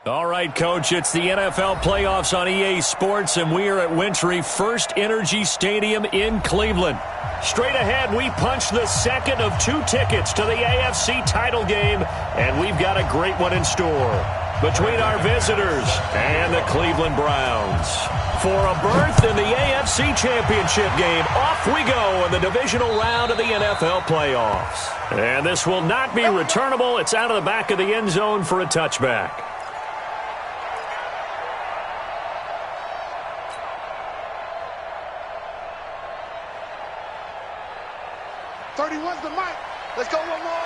All right, Coach, it's the NFL playoffs on EA Sports, and we are at Wintry First Energy Stadium in Cleveland. Straight ahead, we punch the second of 2 tickets to the AFC title game, and we've got a great one in store between our visitors and the Cleveland Browns. For a berth in the AFC Championship game, off we go in the divisional round of the NFL playoffs. And this will not be returnable. It's out of the back of the end zone for a touchback. The mic. Let's go one more.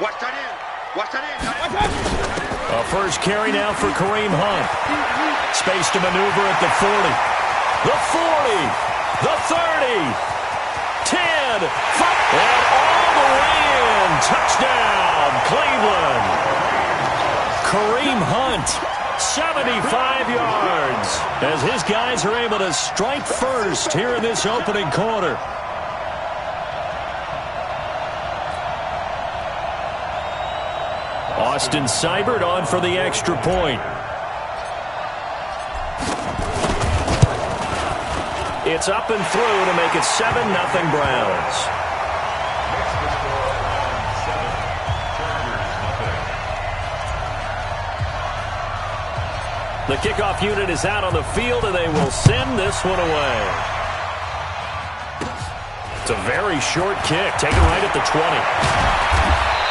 Watch that in. Watch that in. A first carry now for Kareem Hunt. Space to maneuver at the 40. The 40. The 30. 10. 5. And all the way in. Touchdown, Cleveland. Kareem Hunt, 75 yards. As his guys are able to strike first here in this opening quarter. Austin Seibert on for the extra point. It's up and through to make it 7-0 Browns. The kickoff unit is out on the field, and they will send this one away. It's a very short kick, taken right at the 20.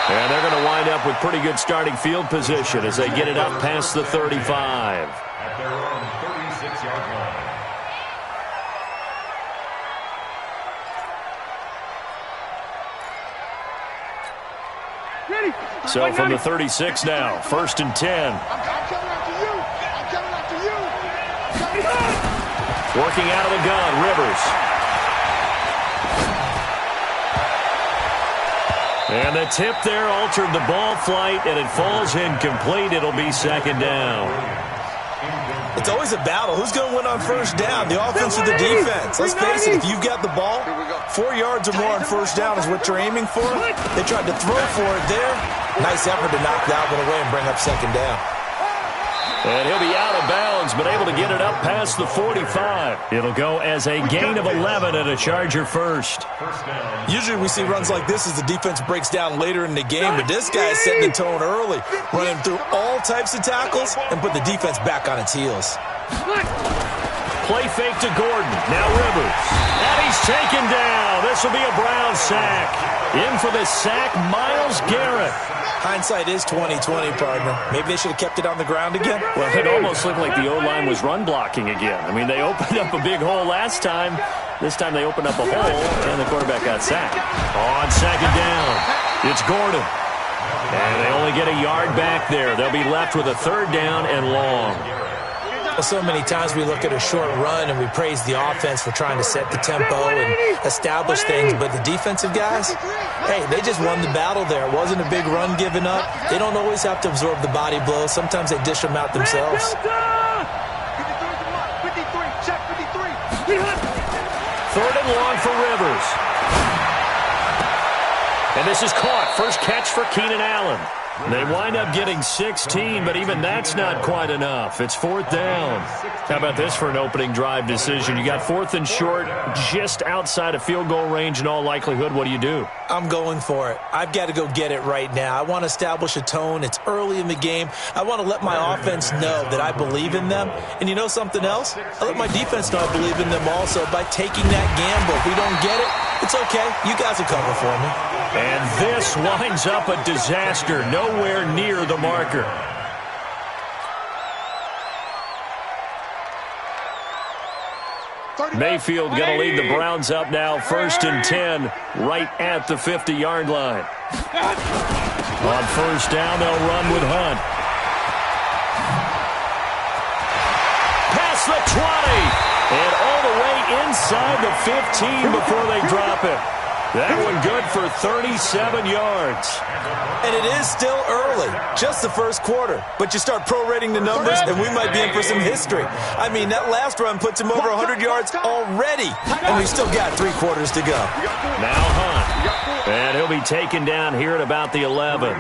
And they're going to wind up with pretty good starting field position as they get it up past the 35. At their own 36-yard line. So from the 36 now, 1st and 10. I'm coming after you. I'm coming after you. Working out of the gun, Rivers. And the tip there altered the ball flight, and it falls incomplete. It'll be 2nd down. It's always a battle. Who's going to win on 1st down, the offense or the defense? Let's face it, if you've got the ball, 4 yards or more on 1st down is what you're aiming for. They tried to throw for it there. Nice effort to knock that one away and bring up 2nd down. And he'll be out of bounds, but able to get it up past the 45. It'll go as a gain of 11 and a Charger first. Usually we see runs like this as the defense breaks down later in the game, but this guy is setting the tone early, running through all types of tackles and put the defense back on its heels. Play fake to Gordon. Now Rivers. And he's taken down. This will be a Brown sack. In for the sack, Myles Garrett. Hindsight is 20/20, partner. Maybe they should have kept it on the ground again. Well, it almost looked like the O-line was run blocking again. I mean, they opened up a big hole last time. This time they opened up a hole, and the quarterback got sacked. On 2nd down, it's Gordon. And they only get a yard back there. They'll be left with a 3rd down and long. So many times we look at a short run and we praise the offense for trying to set the tempo and establish things, but the defensive guys, hey, they just won the battle there. It wasn't a big run given up. They don't always have to absorb the body blows. Sometimes they dish them out themselves. 3rd and long for Rivers. And this is caught. First catch for Keenan Allen. They wind up getting 16, but even that's not quite enough. It's 4th down. How about this for an opening drive decision? You got 4th and short, just outside of field goal range in all likelihood. What do you do? I'm going for it. I've got to go get it right now. I want to establish a tone. It's early in the game. I want to let my offense know that I believe in them. And you know something else? I let my defense know I believe in them also by taking that gamble. If we don't get it, it's okay. You guys will cover for me. And this winds up a disaster. Nowhere near the marker. Mayfield going to lead the Browns up now, 1st and 10, right at the 50-yard line. On 1st down, they'll run with Hunt. Past the 20, and all the way inside the 15 before they drop it. That one good for 37 yards. And it is still early, just the first quarter. But you start prorating the numbers, and we might be in for some history. I mean, that last run puts him over 100 yards already, and we've still got 3 quarters to go. Now Hunt, and he'll be taken down here at about the 11.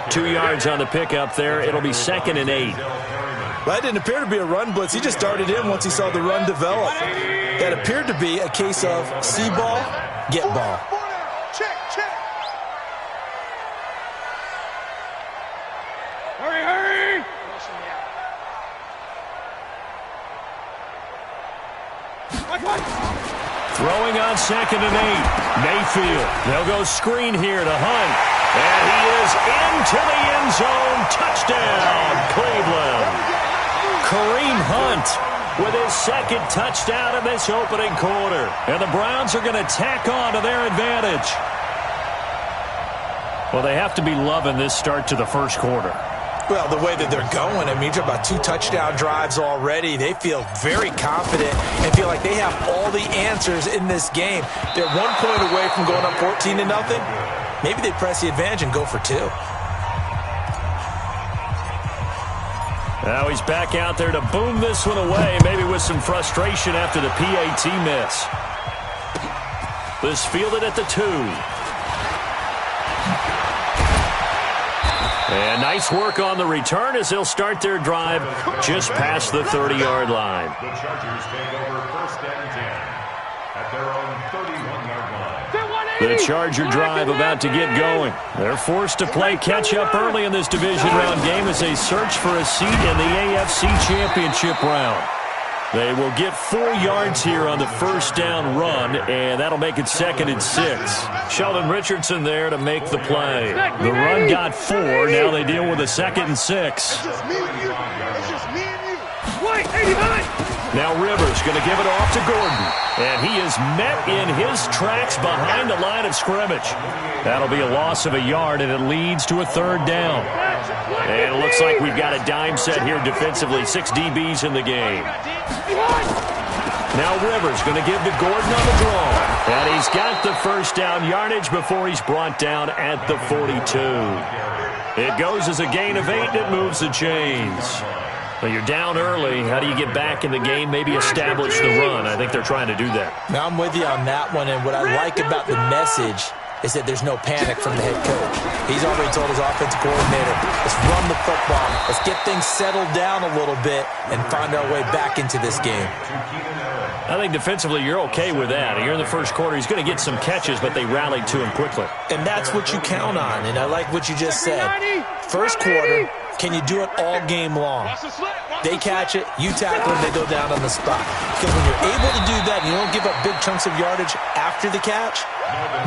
2 2 yards on the pickup there. It'll be 2nd and 8. Well, that didn't appear to be a run blitz. He just darted in once he saw the run develop. That appeared to be a case of see ball, get ball. Check, check. Hurry! Throwing on 2nd and 8. Mayfield. They'll go screen here to Hunt. And he is into the end zone. Touchdown, Cleveland. Kareem Hunt with his 2nd touchdown in this opening quarter. And the Browns are going to tack on to their advantage. Well, they have to be loving this start to the first quarter. Well, the way that they're going, I mean, you're talking about 2 touchdown drives already. They feel very confident and feel like they have all the answers in this game. They're 1 point away from going up 14-0. Maybe they press the advantage and go for 2. Now he's back out there to boom this one away, maybe with some frustration after the PAT miss. This fielded at the 2. And nice work on the return as they'll start their drive just past the 30-yard line. The Chargers take over 1st and 10 at their own 31-yard line. The Charger drive about to get going. They're forced to play catch-up early in this division round game as they search for a seat in the AFC Championship round. They will get 4 yards here on the first down run, and that'll make it 2nd and 6. Sheldon Richardson there to make the play. The run got 4. Now they deal with a 2nd and 6. It's just me and you. It's just me and you. Now Rivers going to give it off to Gordon. And he is met in his tracks behind the line of scrimmage. That'll be a loss of a yard, and it leads to a 3rd down. And it looks like we've got a dime set here defensively. 6 DBs in the game. Now Rivers going to give to Gordon on the draw. And he's got the first down yardage before he's brought down at the 42. It goes as a gain of 8, and it moves the chains. Well, you're down early. How do you get back in the game? Maybe establish the run. I think they're trying to do that. Now, I'm with you on that one, and what I like about the message is that there's no panic from the head coach. He's already told his offensive coordinator, let's run the football. Let's get things settled down a little bit and find our way back into this game. I think defensively you're okay with that. Here in the first quarter, he's going to get some catches, but they rallied to him quickly. And that's what you count on, and I like what you just said. First quarter, can you do it all game long? They catch it, you tackle them, they go down on the spot. Because when you're able to do that and you don't give up big chunks of yardage after the catch,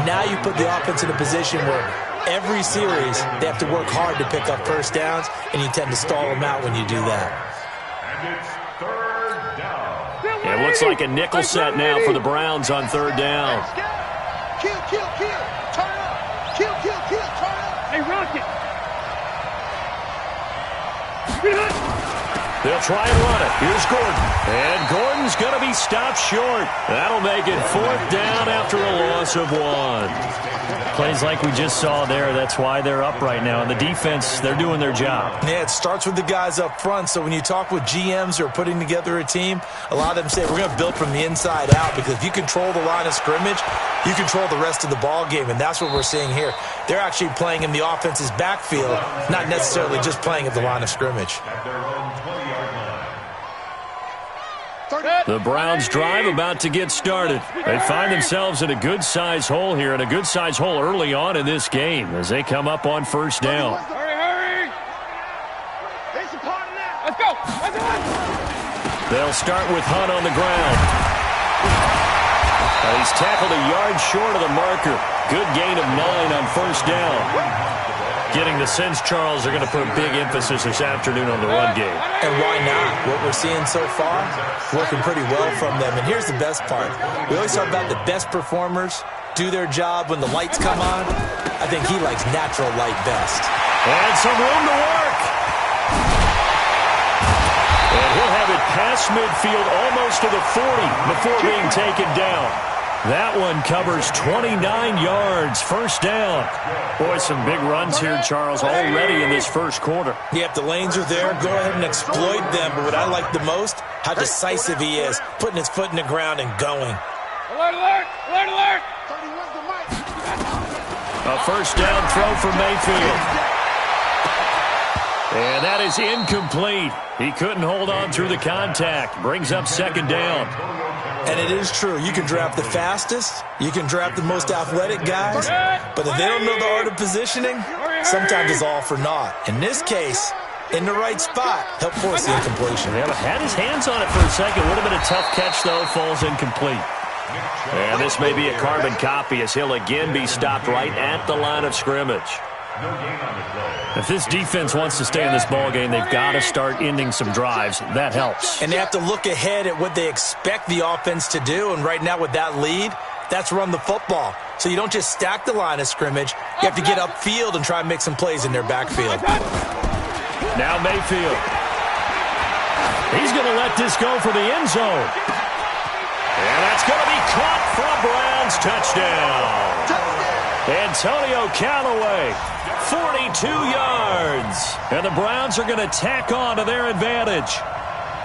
now you put the offense in a position where every series they have to work hard to pick up first downs, and you tend to stall them out when you do that. And it's 3rd down. It looks like a nickel set now for the Browns on 3rd down. Kill, kill, kill. Turn up. Kill, kill, kill. Turn up. Hey, Rocket. They'll try and run it. Here's Gordon. And Gordon's going to be stopped short. That'll make it 4th down after a loss of 1. Plays like we just saw there. That's why they're up right now. And the defense, they're doing their job. Yeah, it starts with the guys up front. So when you talk with GMs who are putting together a team, a lot of them say, we're going to build from the inside out. Because if you control the line of scrimmage, you control the rest of the ball game. And that's what we're seeing here. They're actually playing in the offense's backfield, not necessarily just playing at the line of scrimmage. At their own 20-yard line. The Browns drive about to get started. They find themselves in a good-sized hole here, and a good-sized hole early on in this game as they come up on first down. Hurry! Let's go! They'll start with Hunt on the ground. He's tackled a yard short of the marker. Good gain of 9 on first down. Getting the sense, Charles, they're going to put a big emphasis this afternoon on the run game. And why not? What we're seeing so far, working pretty well from them. And here's the best part. We always talk about the best performers do their job when the lights come on. I think he likes natural light best. And some room to work. And he'll have it past midfield almost to the 40 before being taken down. That one covers 29 yards, first down. Boy, some big runs here, Charles, already in this first quarter. Yeah, if the lanes are there, go ahead and exploit them. But what I like the most, how decisive he is, putting his foot in the ground and going. Alert, alert, alert, alert! 31's the mic. A first down throw for Mayfield. And that is incomplete. He couldn't hold on through the contact. Brings up second down. And it is true. You can draft the fastest. You can draft the most athletic guys. But if they don't know the art of positioning, sometimes it's all for naught. In this case, in the right spot, help force the incompletion. Yeah, had his hands on it for a second. Would have been a tough catch, though. Falls incomplete. And this may be a carbon copy as he'll again be stopped right at the line of scrimmage. If this defense wants to stay in this ballgame, they've got to start ending some drives. That helps. And they have to look ahead at what they expect the offense to do. And right now with that lead, that's run the football. So you don't just stack the line of scrimmage. You have to get upfield and try and make some plays in their backfield. Now Mayfield. He's going to let this go for the end zone. And that's going to be caught for a Browns touchdown. Antonio Callaway, 42 yards. And the Browns are going to tack on to their advantage.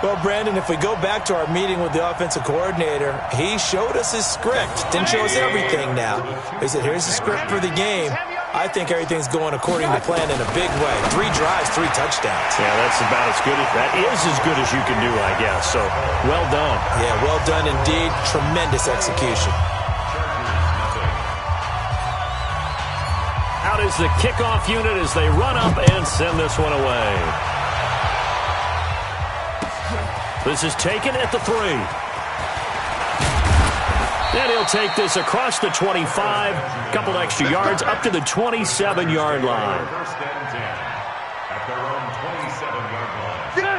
Well, Brandon, if we go back to our meeting with the offensive coordinator, he showed us his script. Didn't show us everything now. He said, here's the script for the game. I think everything's going according to plan in a big way. 3 drives, 3 touchdowns. Yeah, that's about as good. That is as good as you can do, I guess. So, well done. Yeah, well done indeed. Tremendous execution. Out is the kickoff unit as they run up and send this one away. This is taken at the 3. And he'll take this across the 25, a couple extra yards, up to the 27-yard line.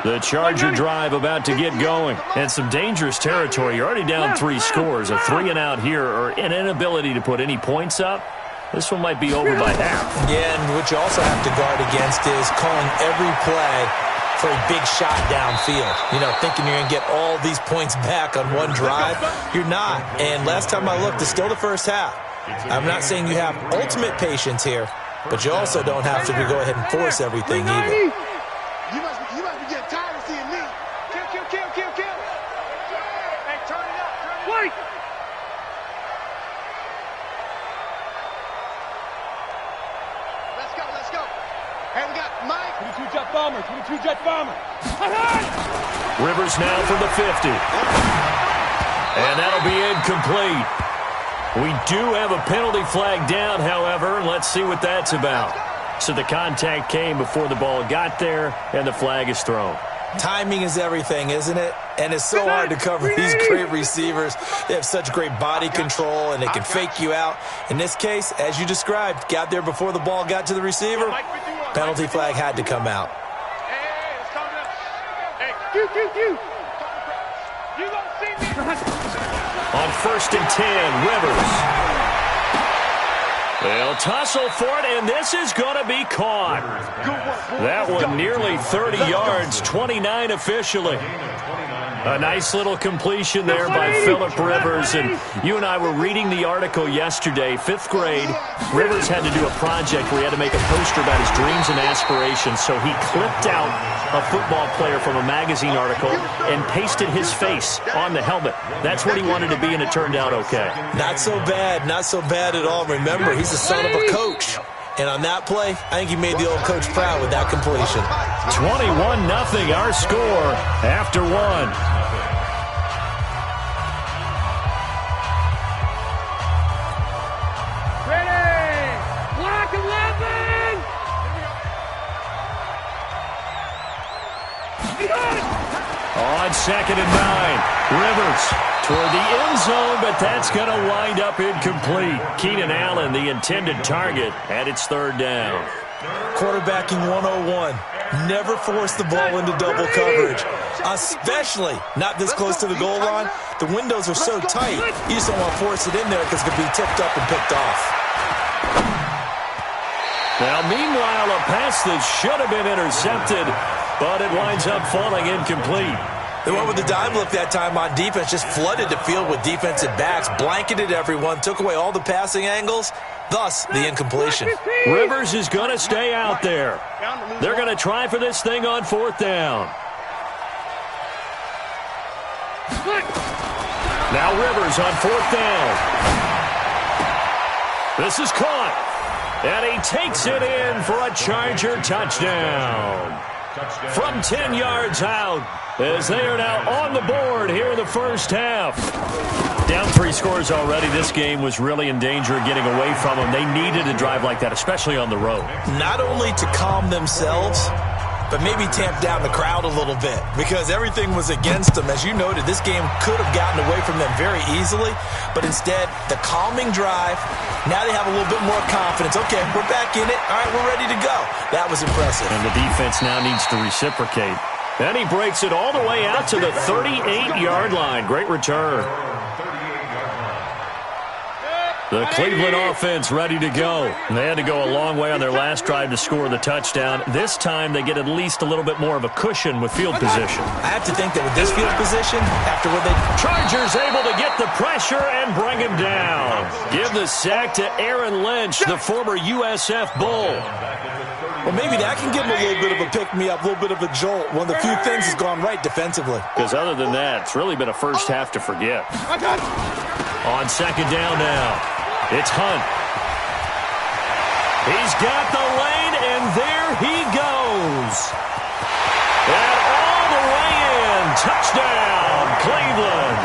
The Charger drive about to get going. And some dangerous territory. You're already down 3 scores. A 3-and-out here or an inability to put any points up. This one might be over by half. Yeah, and what you also have to guard against is calling every play for a big shot downfield. You know, thinking you're going to get all these points back on one drive. You're not. And last time I looked, it's still the first half. I'm not saying you have ultimate patience here, but you also don't have to go ahead and force everything either. You must be getting tired of seeing me. Kill. Hey, turn it up. Wait. Let's go. Hey, we got Mike. 22 jet bomber. Rivers now from the 50. And that'll be incomplete. We do have a penalty flag down, however. Let's see what that's about. So the contact came before the ball got there, and the flag is thrown. Timing is everything, isn't it? And it's so hard to cover these great receivers. They have such great body control, and they can fake you out. In this case, as you described, got there before the ball got to the receiver. Penalty flag had to come out. You gonna see me? On 1st and 10, Rivers. They'll tussle for it, and this is going to be caught. That one nearly 30 yards, 29 officially. A nice little completion there by Phillip Rivers. And you and I were reading the article yesterday, 5th grade. Rivers had to do a project where he had to make a poster about his dreams and aspirations. So he clipped out a football player from a magazine article and pasted his face on the helmet. That's what he wanted to be, and it turned out okay. Not so bad at all. Remember, he's the son of a coach. And on that play, I think he made the old coach proud with that completion. 21-0, our score after 1. Ready! Block 11! On 2nd and 9, Rivers toward the end zone, but that's going to wind up incomplete. Keenan Allen, the intended target, and it's 3rd down. Quarterbacking 101. Never force the ball into double coverage, especially not this close to the goal line. The windows are so tight, you just don't want to force it in there because it could be tipped up and picked off. Now, meanwhile, a pass that should have been intercepted, but it winds up falling incomplete. They went with the dime look that time on defense, just flooded the field with defensive backs, blanketed everyone, took away all the passing angles, thus the incompletion. Rivers is going to stay out there. They're going to try for this thing on 4th down. Now Rivers on 4th down. This is caught. And he takes it in for a Charger touchdown. From 10 yards out, as they are now on the board here in the first half. Down 3 scores already. This game was really in danger of getting away from them. They needed a drive like that, especially on the road. Not only to calm themselves, but maybe tamp down the crowd a little bit because everything was against them. As you noted, this game could have gotten away from them very easily, but instead, the calming drive, now they have a little bit more confidence. Okay, we're back in it. All right, we're ready to go. That was impressive. And the defense now needs to reciprocate. And he breaks it all the way out to the 38-yard line. Great return. The Cleveland offense ready to go. They had to go a long way on their last drive to score the touchdown. This time they get at least a little bit more of a cushion with field position. I have to think that with this field position, after what they... Chargers able to get the pressure and bring him down. Give the sack to Aaron Lynch, the former USF Bull. Well, maybe that can give him a little bit of a pick-me-up, a little bit of a jolt. One of the few things has gone right defensively. Because other than that, it's really been a first half to forget. On second down now, it's Hunt. He's got the lane, and there he goes. And all the way in. Touchdown, Cleveland.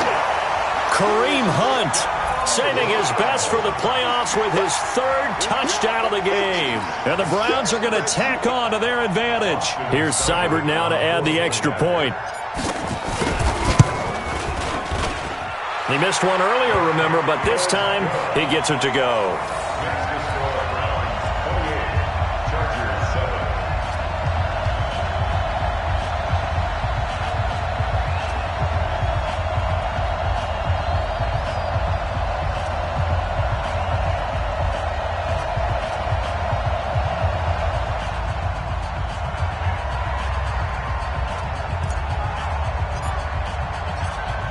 Kareem Hunt saving his best for the playoffs with his 3rd touchdown of the game. And the Browns are going to tack on to their advantage. Here's Seibert now to add the extra point. He missed one earlier, remember, but this time he gets it to go.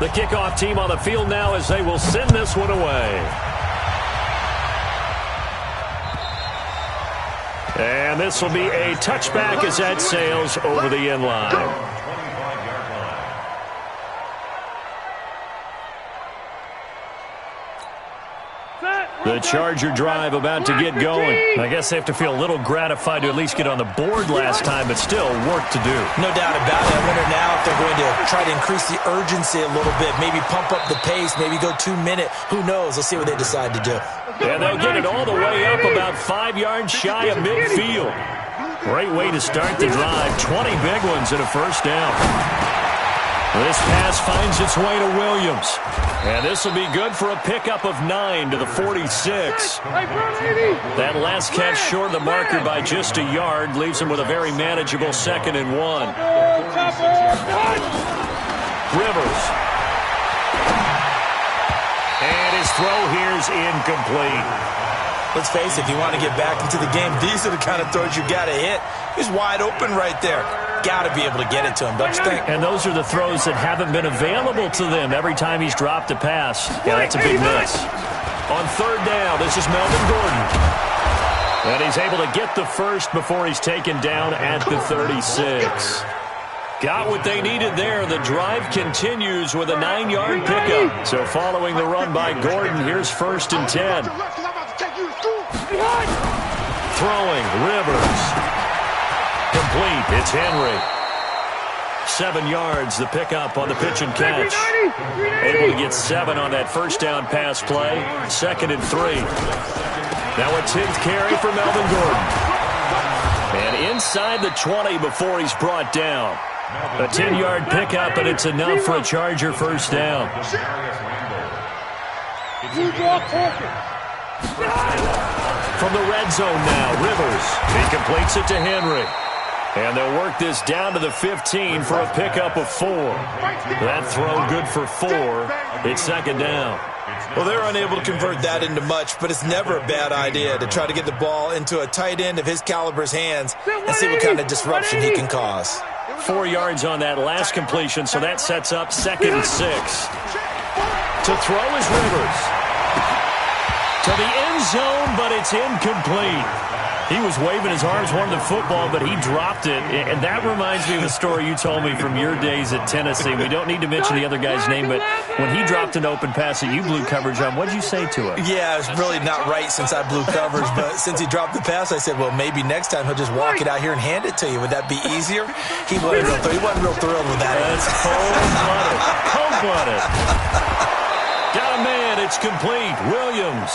The kickoff team on the field now as they will send this one away. And this will be a touchback as that sails over the end line. The Charger drive about to get going. I guess they have to feel a little gratified to at least get on the board last time, but still work to do. No doubt about it. I wonder now if they're going to try to increase the urgency a little bit, maybe pump up the pace, maybe go 2-minute. Who knows? Let's see what they decide to do. And they'll get it all the way up about 5 yards shy of midfield. Great way to start the drive. 20 big ones and a first down. This pass finds its way to Williams. And this will be good for a pickup of 9 to the 46. That last catch short of the marker by just a yard leaves him with a very manageable 2nd and 1. Rivers. And his throw here is incomplete. Let's face it, if you want to get back into the game, these are the kind of throws you got to hit. He's wide open right there. Got to be able to get it to him, don't you think? And those are the throws that haven't been available to them every time he's dropped a pass. Yeah, that's a big miss. On 3rd down, this is Melvin Gordon. And he's able to get the first before he's taken down at the 36. Got what they needed there. The drive continues with a 9-yard pickup. So following the run by Gordon, here's 1st and 10. Throwing, Rivers. Complete, it's Henry. 7 yards, the pickup on the pitch and catch. Able to get 7 on that first down pass play. 2nd and 3. Now a 10th carry for Melvin Gordon. And inside the 20 before he's brought down. A 10-yard pickup, and it's enough for a Charger first down. From the red zone now, Rivers. He completes it to Henry. And they'll work this down to the 15 for a pickup of 4. That throw good for 4. It's 2nd down. Well, they're unable to convert that into much, but it's never a bad idea to try to get the ball into a tight end of his caliber's hands and see what kind of disruption he can cause. 4 yards on that last completion, so that sets up 2nd and 6. To throw is Rivers. To the end zone, but it's incomplete. He was waving his arms, wanting the football, but he dropped it. And that reminds me of a story you told me from your days at Tennessee. We don't need to mention the other guy's name, but when he dropped an open pass that you blew coverage on, what did you say to him? Yeah, it's really not right since I blew coverage, but since he dropped the pass, I said, well, maybe next time he'll just walk it out here and hand it to you. Would that be easier? He wasn't real thrilled with that. That's cold-blooded. Cold-blooded. Got a man. It's complete. Williams.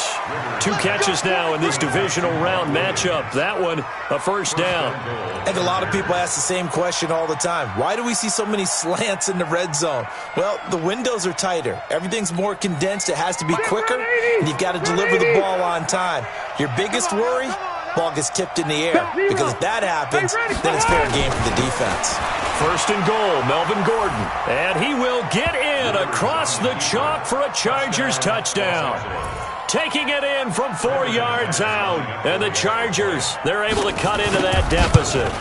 2 catches now in this divisional round matchup. That one, a first down. I think a lot of people ask the same question all the time. Why do we see so many slants in the red zone? Well, the windows are tighter. Everything's more condensed. It has to be quicker, and you've got to deliver the ball on time. Your biggest worry? Ball gets tipped in the air, because if that happens, then it's fair game for the defense. First and goal, Melvin Gordon. And he will get in across the chalk for a Chargers touchdown. Taking it in from 4 yards out. And the Chargers, they're able to cut into that deficit.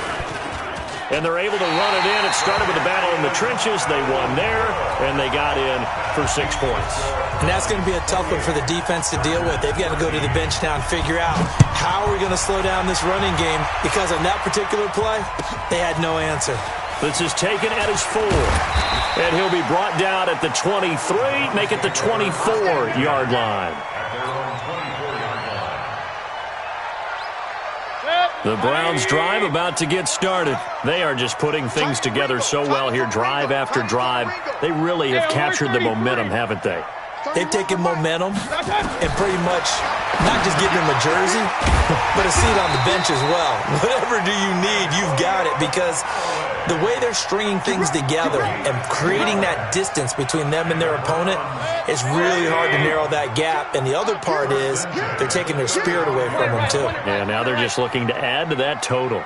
And they're able to run it in. It started with a battle in the trenches. They won there, and they got in for 6 points. And that's going to be a tough one for the defense to deal with. They've got to go to the bench now and figure out how are we going to slow down this running game, because on that particular play, they had no answer. This is taken at his 4. And he'll be brought down at the 23, make it the 24-yard line. The Browns drive about to get started. They are just putting things together so well here, drive after drive. They really have captured the momentum, haven't they? They've taken momentum and pretty much not just giving them a jersey, but a seat on the bench as well. Whatever do you need, you've got it, because the way they're stringing things together and creating that distance between them and their opponent is really hard to narrow that gap. And the other part is they're taking their spirit away from them, too. Yeah, now they're just looking to add to that total.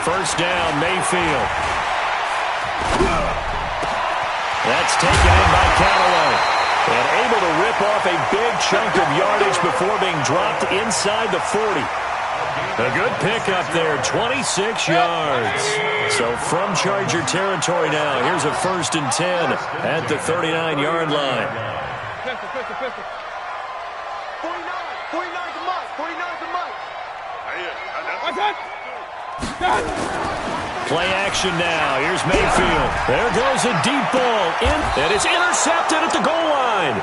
First down, Mayfield. That's taken in by Callaway. And able to rip off a big chunk of yardage before being dropped inside the 40. A good pickup there, 26 yards. So from Charger territory now, here's a first and 10 at the 39-yard line. Pistol. 49's a Mike. 49's a Mike. Play action now. Here's Mayfield. There goes a deep ball in, and it's intercepted at the goal line.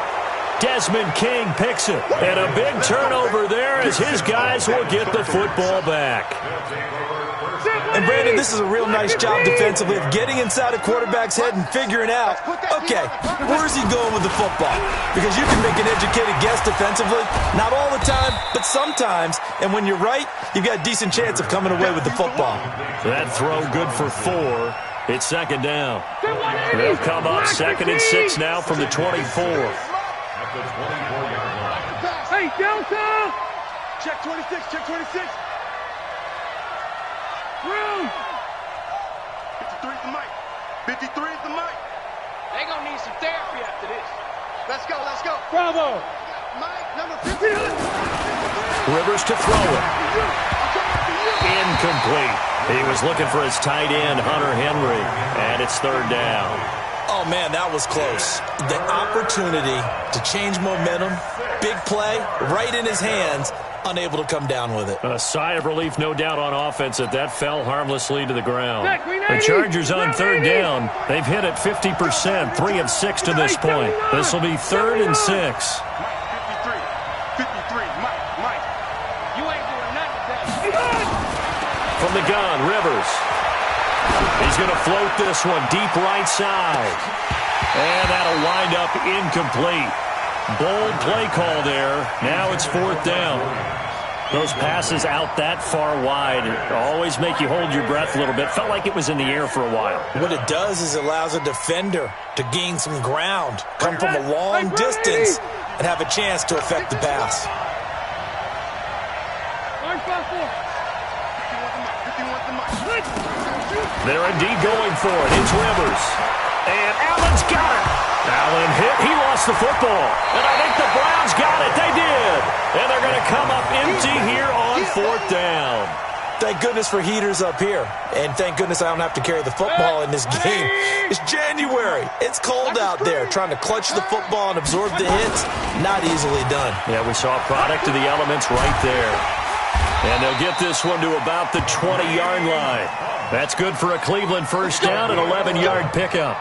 Desmond King picks it, and a big turnover there as his guys will get the football back. And, Brandon, this is a real nice job defensively of getting inside a quarterback's head and figuring out, okay, where is he going with the football? Because you can make an educated guess defensively, not all the time, but sometimes. And when you're right, you've got a decent chance of coming away with the football. That throw good for 4. It's second down. They'll come up 2nd and 6 now from the 24. Hey, Delta! Check 26, check 26. Room! 53 is the mic. 53 is the mic. They gonna need some therapy after this. Let's go. Bravo! Mike, number 50. Rivers to throw it. Incomplete. He was looking for his tight end, Hunter Henry, and it's 3rd down. Oh, man, that was close. The opportunity to change momentum, big play, right in his hands, unable to come down with it. A sigh of relief, no doubt, on offense that fell harmlessly to the ground. The Chargers on 3rd down. They've hit it 50%, 3 of 6 to this point. This will be 3rd and 6. 53, Mike. You ain't doing nothing today. From the gun, Rivers. He's going to float this one deep right side. And that'll wind up incomplete. Bold play call there. Now it's 4th down. Those passes out that far wide always make you hold your breath a little bit. Felt like it was in the air for a while. What it does is it allows a defender to gain some ground, come from a long distance, and have a chance to affect the pass. They're indeed going for it. It's Rivers. And Allen's got it. Allen hit. He lost the football. And I think the Browns got it. They did. And they're going to come up empty here on 4th down. Thank goodness for heaters up here. And thank goodness I don't have to carry the football in this game. It's January. It's cold out there. Trying to clutch the football and absorb the hits, not easily done. Yeah, we saw a product of the elements right there. And they'll get this one to about the 20-yard line. That's good for a Cleveland first down, an 11-yard pickup.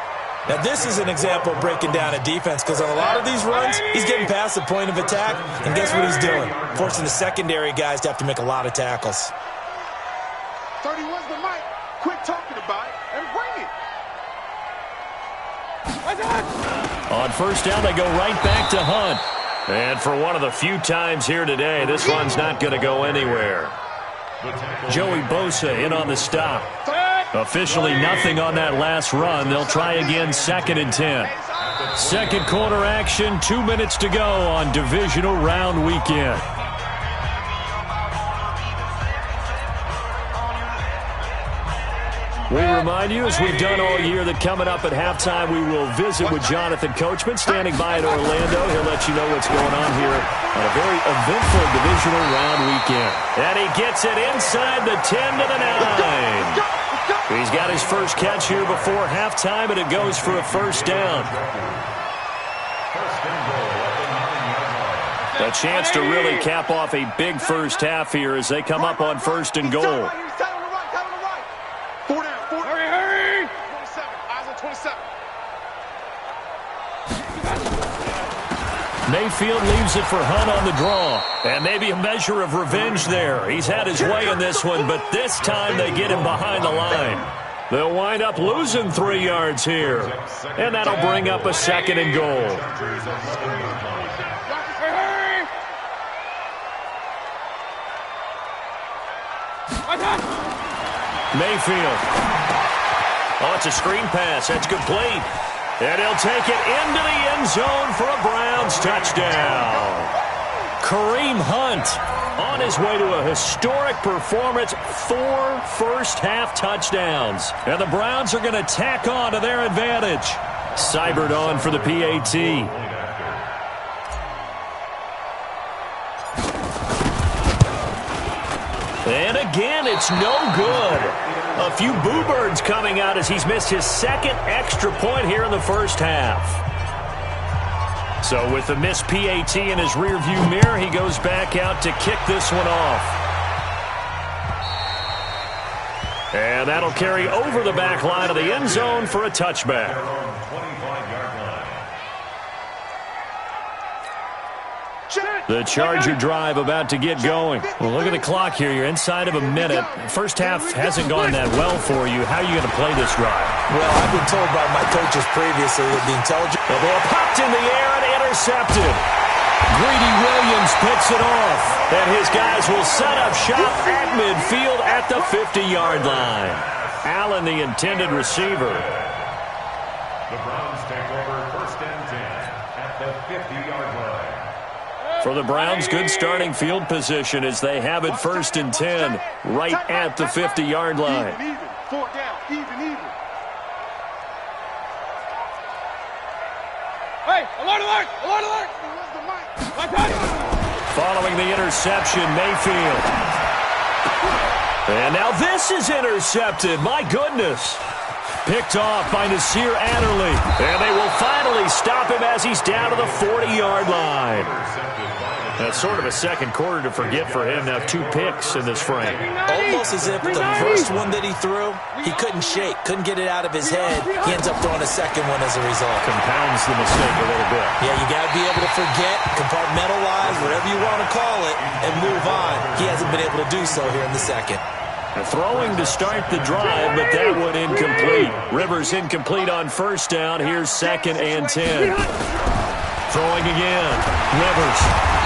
Now, this is an example of breaking down a defense because on a lot of these runs, he's getting past the point of attack, and guess what he's doing? Forcing the secondary guys to have to make a lot of tackles. 31's the mic. Quit talking about it and bring it. On first down, they go right back to Hunt. And for one of the few times here today, this run's not going to go anywhere. Joey Bosa in on the stop. Officially nothing on that last run. They'll try again, 2nd and 10. Second quarter action, 2 minutes to go on Divisional Round Weekend. We remind you, as we've done all year, that coming up at halftime, we will visit with Jonathan Coachman, standing by at Orlando. He'll let you know what's going on here on a very eventful Divisional Round Weekend. And he gets it inside the 10 to the 9. He's got his first catch here before halftime, and it goes for a first down. A chance to really cap off a big first half here as they come up on 1st and goal. Mayfield leaves it for Hunt on the draw. And maybe a measure of revenge there. He's had his way in this one, but this time they get him behind the line. They'll wind up losing 3 yards here. And that'll bring up a 2nd and goal. Mayfield. Oh, it's a screen pass. That's complete. And he'll take it into the end zone for a Browns touchdown. Kareem Hunt on his way to a historic performance, 4 first-half touchdowns. And the Browns are going to tack on to their advantage. Seibert on for the PAT. And again, it's no good. A few boo birds coming out as he's missed his 2nd extra point here in the first half. So with the missed PAT in his rearview mirror, he goes back out to kick this one off. And that'll carry over the back line of the end zone for a touchback. The Charger drive about to get going. Well, look at the clock here. You're inside of a minute. First half hasn't gone that well for you. How are you going to play this drive? Well, I've been told by my coaches previously that the intelligent... The ball popped in the air and intercepted. Greedy Williams picks it off. And his guys will set up shop at midfield at the 50-yard line. Allen, the intended receiver. The Browns take over 1st and 10 at the 50-yard line. For the Browns, good starting field position as they have it 1st and 10 right at the 50-yard line. Even. 4 down. Even. Hey, alert, alert, alert, alert. Following the interception, Mayfield. And now this is intercepted. My goodness. Picked off by Nasir Adderley. And they will finally stop him as he's down to the 40-yard line. That's sort of a second quarter to forget for him to have 2 picks in this frame. Almost as if the first one that he threw, he couldn't shake, couldn't get it out of his head. He ends up throwing a second one as a result. Compounds the mistake a little bit. Yeah, you got to be able to forget, compartmentalize, whatever you want to call it, and move on. He hasn't been able to do so here in the second. Throwing to start the drive, but that one incomplete. Rivers incomplete on first down. Here's 2nd and 10. Throwing again. Rivers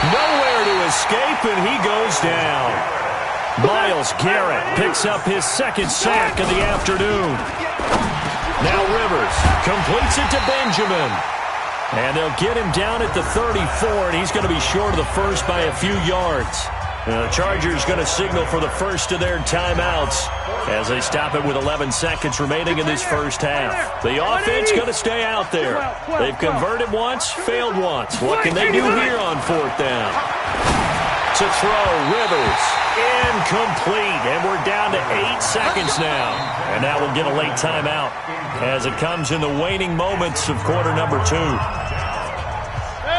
nowhere to escape, and he goes down. Myles Garrett picks up his 2nd sack of the afternoon. Now Rivers completes it to Benjamin. And they'll get him down at the 34, and he's going to be short of the first by a few yards. The Chargers going to signal for the first of their timeouts as they stop it with 11 seconds remaining in this first half. The offense going to stay out there. They've converted once, failed once. What can they do here on 4th down? To throw, Rivers. Incomplete. And we're down to 8 seconds now. And now we'll get a late timeout as it comes in the waning moments of quarter number 2.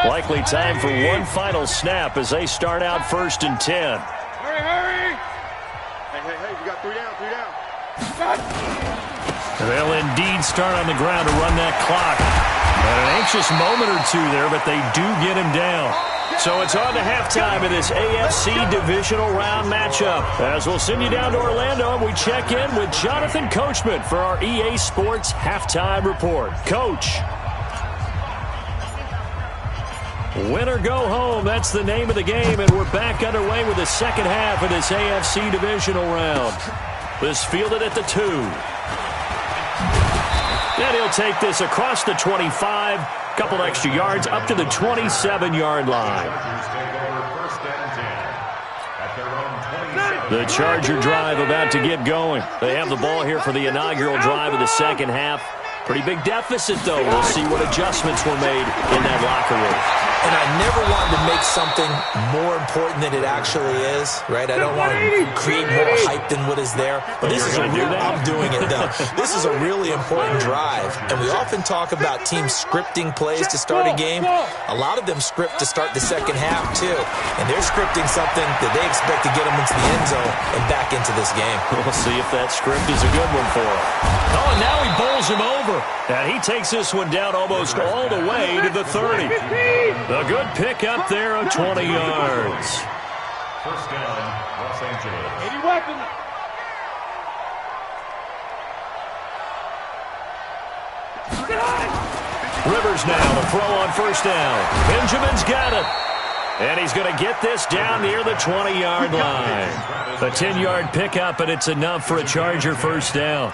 Likely time for one final snap as they start out 1st and 10. Hurry, hurry. Hey, you got 3 down, 3 down. They'll indeed start on the ground to run that clock. And an anxious moment or two there, but they do get him down. So it's on to halftime of this AFC Divisional Round matchup. As we'll send you down to Orlando, and we check in with Jonathan Coachman for our EA Sports Halftime Report. Coach. Win or go home, that's the name of the game, and we're back underway with the second half of this AFC Divisional Round. This fielded at the 2. And he'll take this across the 25, couple extra yards up to the 27-yard line. The Charger drive about to get going. They have the ball here for the inaugural drive of the second half. Pretty big deficit, though. We'll see what adjustments were made in that locker room. And I never wanted to make something more important than it actually is, right? I don't want to create more hype than what is there. But this is I'm doing it, though. This is a really important drive. And we often talk about teams scripting plays to start a game. A lot of them script to start the second half, too. And they're scripting something that they expect to get them into the end zone and back into this game. We'll see if that script is a good one for him. Oh, and now he bowls him over. And he takes this one down almost all the way to the 30. A good pick up there of 20 yards. First down, Los Angeles. 80 weapons. Rivers now to throw on first down. Benjamin's got it. And he's going to get this down near the 20-yard line. A 10-yard pickup, and it's enough for a Charger first down.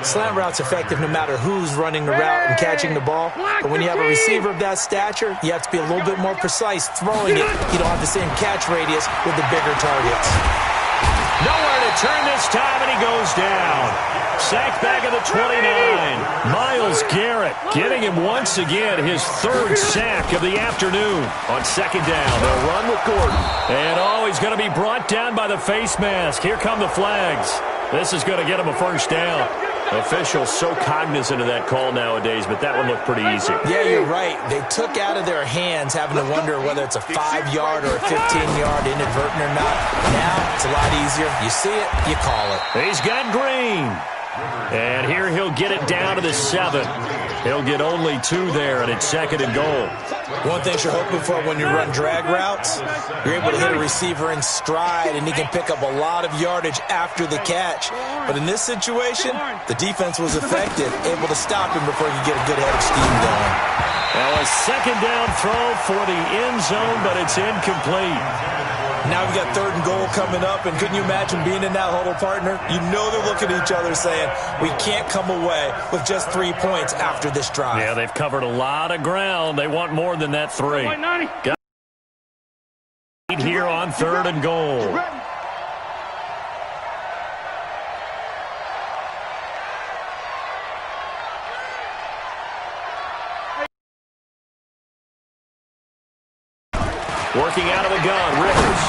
Slant route's effective no matter who's running the route and catching the ball. But when you have a receiver of that stature, you have to be a little bit more precise throwing it. You don't have the same catch radius with the bigger targets. Nowhere to turn this time, and he goes down. Sacked back at the 29. Myles Garrett getting him once again his 3rd sack of the afternoon. On second down, they'll run with Gordon. And he's going to be brought down by the face mask. Here come the flags. This is going to get him a first down. Officials so cognizant of that call nowadays, but that one looked pretty easy. Yeah, you're right. They took out of their hands having to wonder whether it's a 5-yard or a 15-yard inadvertent or not. Now, it's a lot easier. You see it, you call it. He's got Green. And here he'll get it down to the 7. He'll get only 2 there, and it's 2nd and goal. One thing you're hoping for when you run drag routes, you're able to hit a receiver in stride, and he can pick up a lot of yardage after the catch. But in this situation, the defense was effective, able to stop him before he could get a good head of steam going. Now a 2nd down throw for the end zone, but it's incomplete. Now we've got 3rd and goal coming up, and couldn't you imagine being in that huddle, partner? You know they're looking at each other saying, we can't come away with just 3 points after this drive. Yeah, they've covered a lot of ground. They want more than that 3. Got here on 3rd and goal. Working out of the gun, Rivers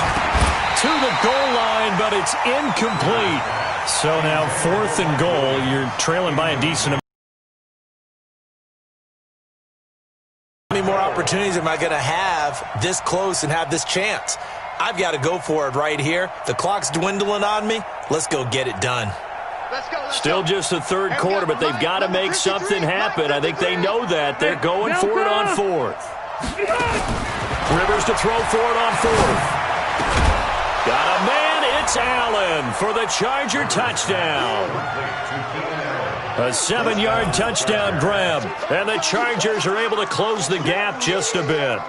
to the goal line, but it's incomplete. So now 4th and goal. You're trailing by a decent amount. How many more opportunities am I going to have this close and have this chance? I've got to go for it right here. The clock's dwindling on me. Let's go get it done. Still just the 3rd quarter, but they've got to make something happen. I think they know that. They're going for it on 4th. Rivers to throw for it on 4th. Got a man. It's Allen for the Charger touchdown. A 7-yard touchdown grab. And the Chargers are able to close the gap just a bit.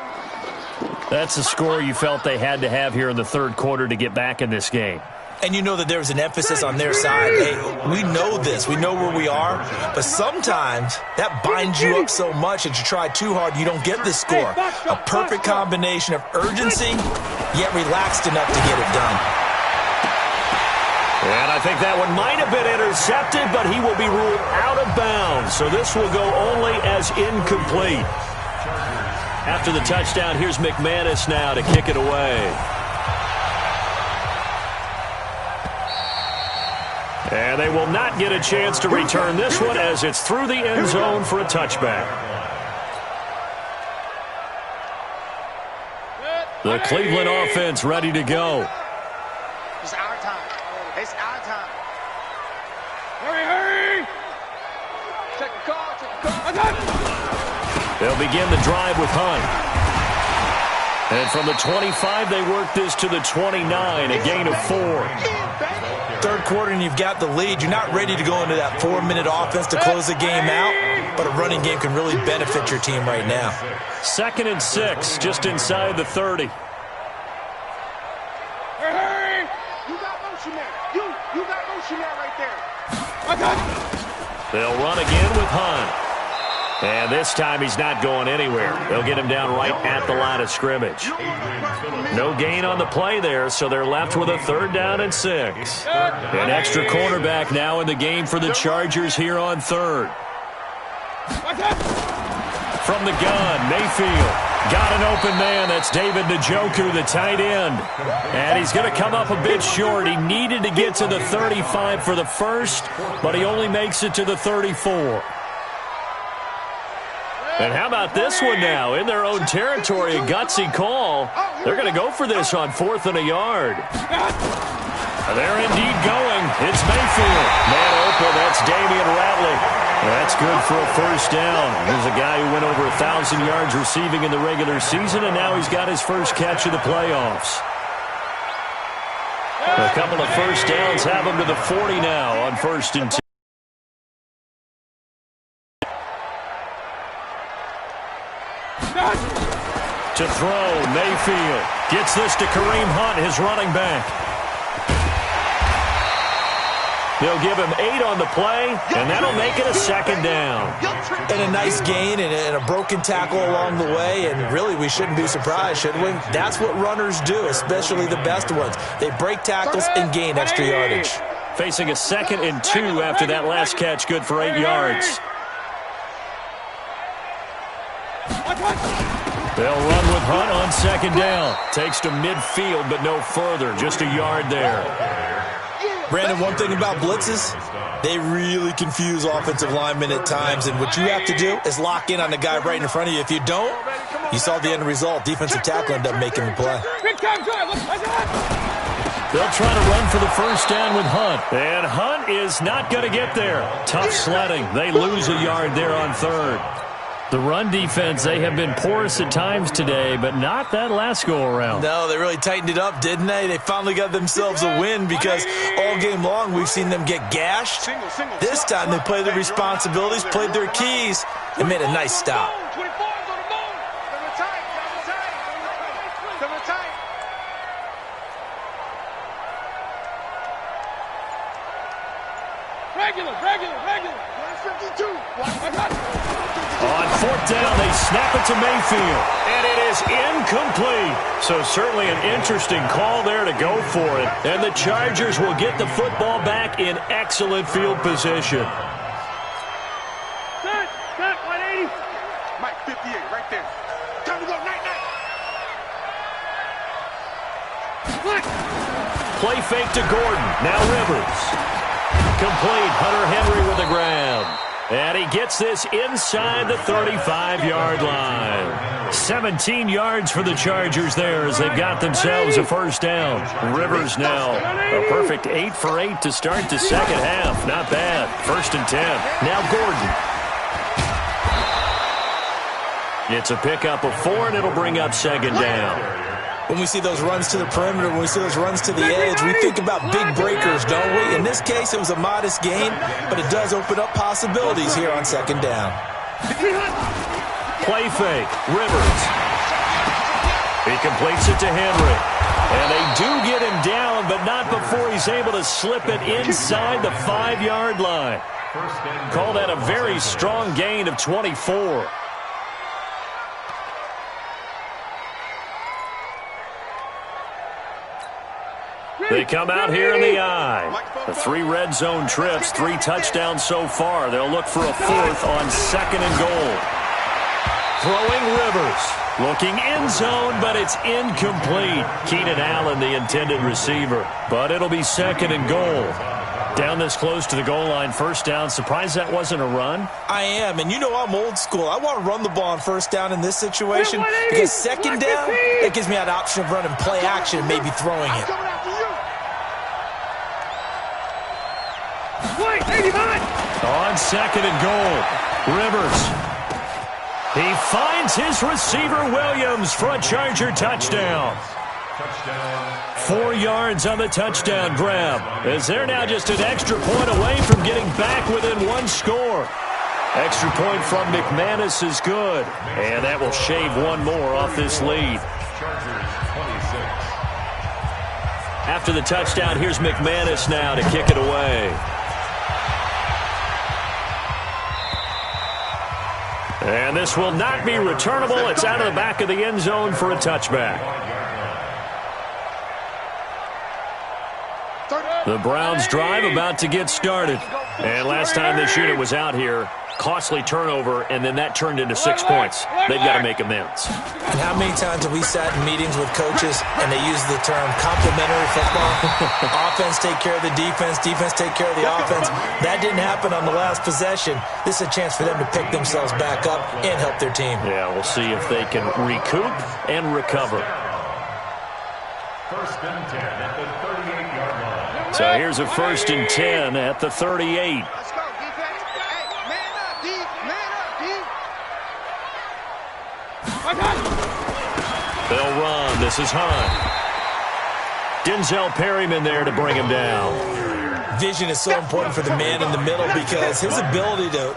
That's the score you felt they had to have here in the 3rd quarter to get back in this game. And you know that there was an emphasis on their side. Hey, we know this. We know where we are. But sometimes that binds you up so much that you try too hard, you don't get this score. A perfect combination of urgency, yet relaxed enough to get it done. And I think that one might have been intercepted, but he will be ruled out of bounds. So this will go only as incomplete. After the touchdown, here's McManus now to kick it away. And they will not get a chance to return this one as it's through the end zone for a touchback. The Cleveland offense ready to go. It's our time. It's our time. Hurry, hurry! Check the call, check the call. They'll begin the drive with Hunt. And from the 25, they work this to the 29, a gain of 4. Third quarter and you've got the lead. You're not ready to go into that 4-minute offense to close the game out, but a running game can really benefit your team right now. 2nd and 6, just inside the 30. Hurry! You got motion there. You got motion there right there. I got They'll run again with Hunt. And this time he's not going anywhere. They'll get him down right at the line of scrimmage. No gain on the play there, so they're left with a 3rd down and 6. An extra cornerback now in the game for the Chargers here on 3rd. From the gun, Mayfield got an open man. That's David Njoku, the tight end. And he's going to come up a bit short. He needed to get to the 35 for the first, but he only makes it to the 34. And how about this one now? In their own territory, a gutsy call. They're going to go for this on 4th and a yard. They're indeed going. It's Mayfield. Man open, that's Damian Ratley. That's good for a 1st down. Here's a guy who went over 1,000 yards receiving in the regular season, and now he's got his first catch of the playoffs. A couple of 1st downs have him to the 40 now on 1st and 10. To throw, Mayfield gets this to Kareem Hunt, his running back. They'll give him 8 on the play, and that'll make it a 2nd down. And a nice gain and a broken tackle along the way, and really we shouldn't be surprised, should we? That's what runners do, especially the best ones. They break tackles and gain extra yardage. Facing a 2nd and 2 after that last catch, good for 8 yards. They'll run with Hunt on 2nd down. Takes to midfield, but no further. Just a yard there. Brandon, one thing about blitzes, they really confuse offensive linemen at times, and what you have to do is lock in on the guy right in front of you. If you don't, you saw the end result. Defensive tackle ended up making the play. They'll try to run for the 1st down with Hunt. And Hunt is not going to get there. Tough sledding. They lose a yard there on 3rd. The run defense, they have been porous at times today, but not that last go-around. No, they really tightened it up, didn't they? They finally got themselves a win because all game long we've seen them get gashed. This time they played their responsibilities, played their keys, and made a nice stop. Regular. 152. On 4th down, they snap it to Mayfield, and it is incomplete. So certainly an interesting call there to go for it. And the Chargers will get the football back in excellent field position. Set, 180. Mike, 58, right there. Time to go, night. Play fake to Gordon. Now Rivers. Complete. Hunter Henry with the ground. And he gets this inside the 35-yard line. 17 yards for the Chargers there as they've got themselves a 1st down. Rivers now a perfect 8 for 8 to start the second half. Not bad. 1st and 10. Now Gordon. It's a pickup of 4, and it'll bring up 2nd down. When we see those runs to the perimeter, when we see those runs to the edge, we think about big breakers, don't we? In this case, it was a modest gain, but it does open up possibilities here on 2nd down. Play fake. Rivers. He completes it to Henry. And they do get him down, but not before he's able to slip it inside the 5-yard line. Call that a very strong gain of 24. They come out here in the eye. The 3 red zone trips, 3 touchdowns so far. They'll look for a 4th on 2nd and goal. Throwing Rivers. Looking end zone, but it's incomplete. Keenan Allen, the intended receiver. But it'll be 2nd and goal. Down this close to the goal line, first down. Surprised that wasn't a run? I am, and you know I'm old school. I want to run the ball on first down in this situation because second down, that gives me that option of running play action and maybe throwing it. On second and goal, Rivers. He finds his receiver, Williams, for a Charger touchdown. 4 yards on the touchdown grab, as they're now just an extra point away from getting back within one score. Extra point from McManus is good, and that will shave one more off this lead. After the touchdown, here's McManus now to kick it away. And this will not be returnable. It's out of the back of the end zone for a touchback. The Browns drive about to get started. And last time this unit was out here, costly turnover, and then that turned into 6 points. They've got to make amends. And how many times have we sat in meetings with coaches and they use the term complementary football? Offense take care of the defense, defense take care of the offense. That didn't happen on the last possession. This is a chance for them to pick themselves back up and help their team. Yeah, we'll see if they can recoup and recover. First and 10 at the 38-yard line. So here's a first and 10 at the 38. Let's go, defense. Hey, man up, D. Man up, D. They'll run. This is Hunt. Denzel Perryman there to bring him down. Vision is so important for the man in the middle because his ability to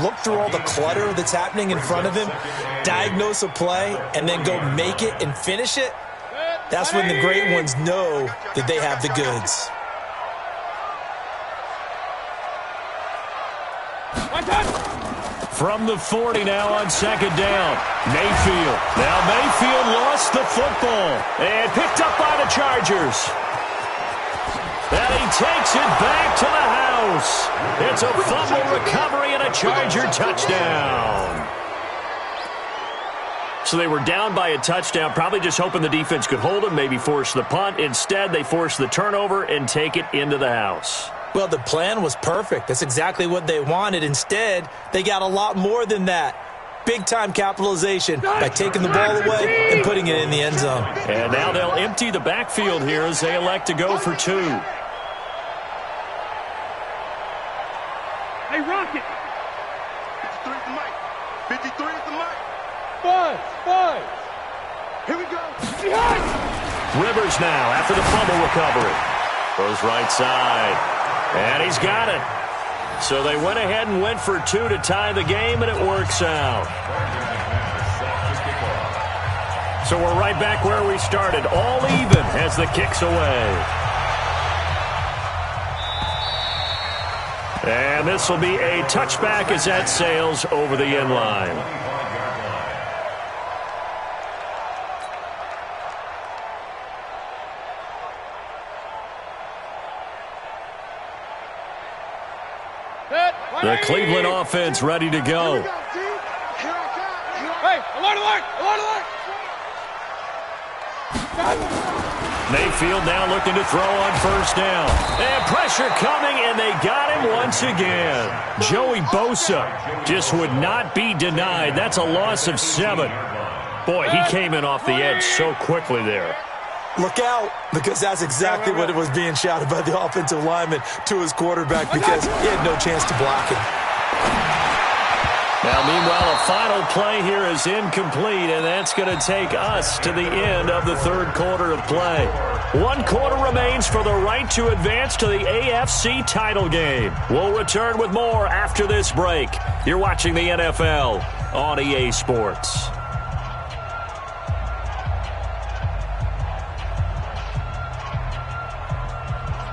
look through all the clutter that's happening in front of him, diagnose a play, and then go make it and finish it, that's when the great ones know that they have the goods. From the 40 now on second down. Mayfield. Now Mayfield lost the football and picked up by the Chargers. And he takes it back to the house. It's a fumble recovery and a Charger touchdown. So they were down by a touchdown, probably just hoping the defense could hold them, maybe force the punt. Instead, they force the turnover and take it into the house. Well, the plan was perfect. That's exactly what they wanted. Instead, they got a lot more than that. Big-time capitalization by taking the ball away and putting it in the end zone. And now they'll empty the backfield here as they elect to go for two. Hey, Rocket. 53 is the mic. 53 is the mic. Five. Here we go. Behind. Rivers now after the fumble recovery. Goes right side. And he's got it. So they went ahead and went for two to tie the game, and it works out. So we're right back where we started. All even as the kick's away. And this will be a touchback as that sails over the end line. The Cleveland offense ready to go. Hey, alert. Mayfield now looking to throw on first down. And pressure coming, and they got him once again. Joey Bosa just would not be denied. That's a loss of 7. Boy, he came in off the edge so quickly there. Look out, because that's exactly what it was being shouted by the offensive lineman to his quarterback because he had no chance to block it. Now, meanwhile, a final play here is incomplete, and that's going to take us to the end of the third quarter of play. 1 quarter remains for the right to advance to the AFC title game. We'll return with more after this break. You're watching the NFL on EA Sports.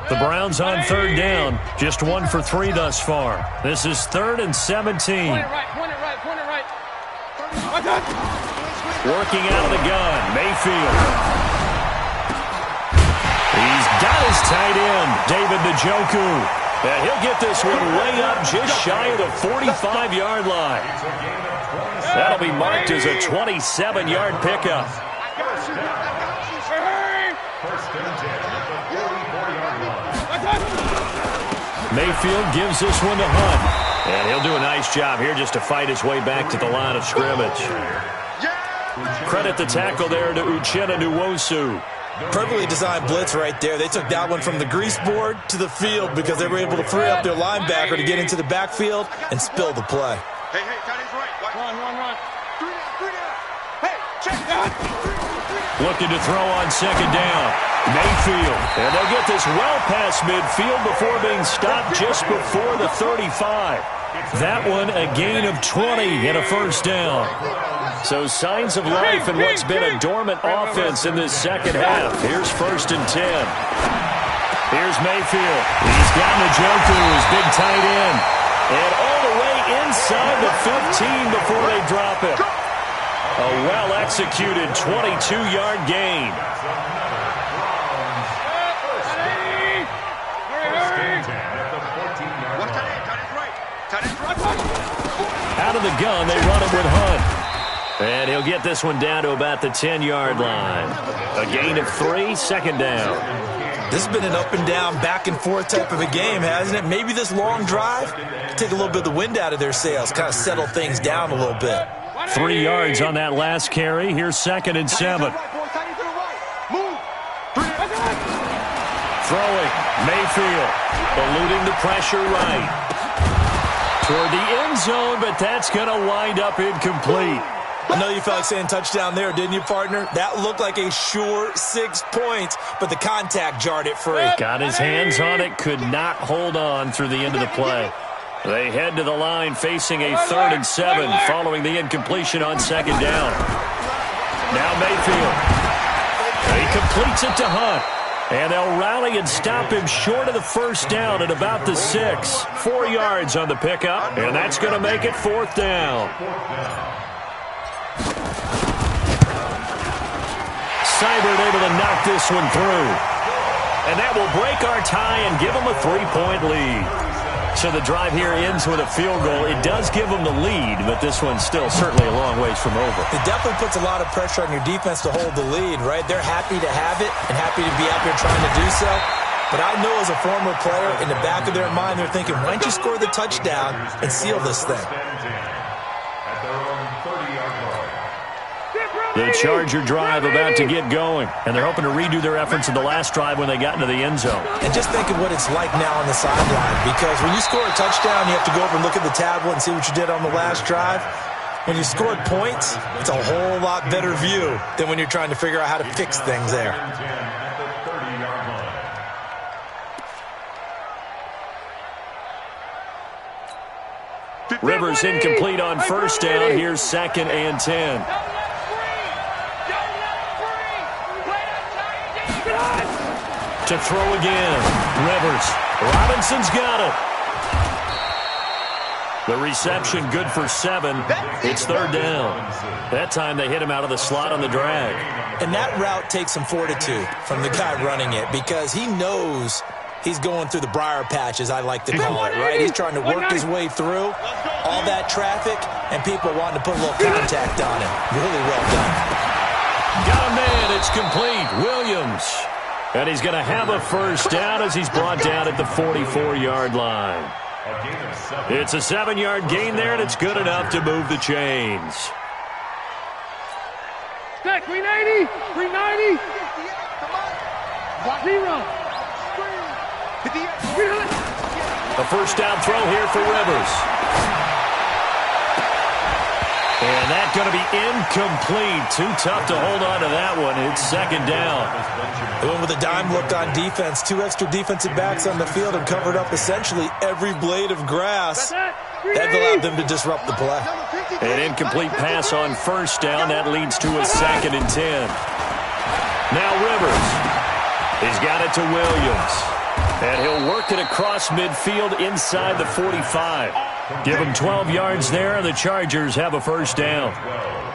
The Browns on third down, just 1 for 3 thus far. This is 3rd and 17. Point it right. Working out of the gun, Mayfield. He's got his tight end, David Njoku. And he'll get this one way up just shy of the 45-yard line. That'll be marked as a 27-yard pickup. Mayfield gives this one to Hunt. And he'll do a nice job here just to fight his way back to the line of scrimmage. Credit the tackle there to Uchenna Nwosu. Perfectly designed blitz right there. They took that one from the grease board to the field because they were able to free up their linebacker to get into the backfield and spill the play. Hey, tight end's right. Run. Three down. Hey, check that. Looking to throw on second down. Mayfield. And they'll get this well past midfield before being stopped just before the 35. That one a gain of 20 and a first down. So signs of life in what's been a dormant offense in this second half. Here's 1st and 10. Here's Mayfield. He's got Njoku, his big tight end. And all the way inside the 15 before they drop it. A well-executed 22-yard gain. Out of the gun, they run it with Hunt. And he'll get this one down to about the 10-yard line. A gain of 3, second down. This has been an up-and-down, back-and-forth type of a game, hasn't it? Maybe this long drive take a little bit of the wind out of their sails, kind of settle things down a little bit. 3 yards on that last carry. Here's 2nd and 7. Throwing. Mayfield. Eluding the pressure right. Toward the end zone, but that's going to wind up incomplete. I know you felt like saying touchdown there, didn't you, partner? That looked like a sure 6 points, but the contact jarred it free. Got his hands on it, could not hold on through the end of the play. They head to the line facing a 3rd and 7 following the incompletion on second down. Now Mayfield. He completes it to Hunt. And they'll rally and stop him short of the first down at about the 6. 4 yards on the pickup, and that's going to make it 4th down. Seibert able to knock this one through. And that will break our tie and give them a 3-point lead. So the drive here ends with a field goal. It does give them the lead, but this one's still certainly a long ways from over. It definitely puts a lot of pressure on your defense to hold the lead, right? They're happy to have it and happy to be out there trying to do so. But I know as a former player, in the back of their mind, they're thinking, why don't you score the touchdown and seal this thing? The Charger drive about to get going, and they're hoping to redo their efforts in the last drive when they got into the end zone. And just think of what it's like now on the sideline, because when you score a touchdown, you have to go over and look at the tablet and see what you did on the last drive. When you scored points, it's a whole lot better view than when you're trying to figure out how to fix things there. Rivers incomplete on first down. Here's 2nd and 10. To throw again. Rivers. Robinson's got it. The reception good for 7. It's 3rd down. That time they hit him out of the slot on the drag. And that route takes some fortitude from the guy running it, because he knows he's going through the briar patch, as I like to call it, right? He's trying to work his way through all that traffic and people wanting to put a little contact on him. Really well done. Got a man. It's complete. Williams. And he's going to have a first down as he's brought down at the 44-yard line. It's a 7-yard gain there, and it's good enough to move the chains. 390, 390. A first down throw here for Rivers. And that's going to be incomplete. Too tough to hold on to that one. It's 2nd down. They went with a dime look on defense. 2 extra defensive backs on the field and covered up essentially every blade of grass. That allowed them to disrupt the play. An incomplete pass on first down. That leads to a 2nd and 10. Now Rivers. He's got it to Williams. And he'll work it across midfield inside the 45. Give him 12 yards there, and the Chargers have a first down.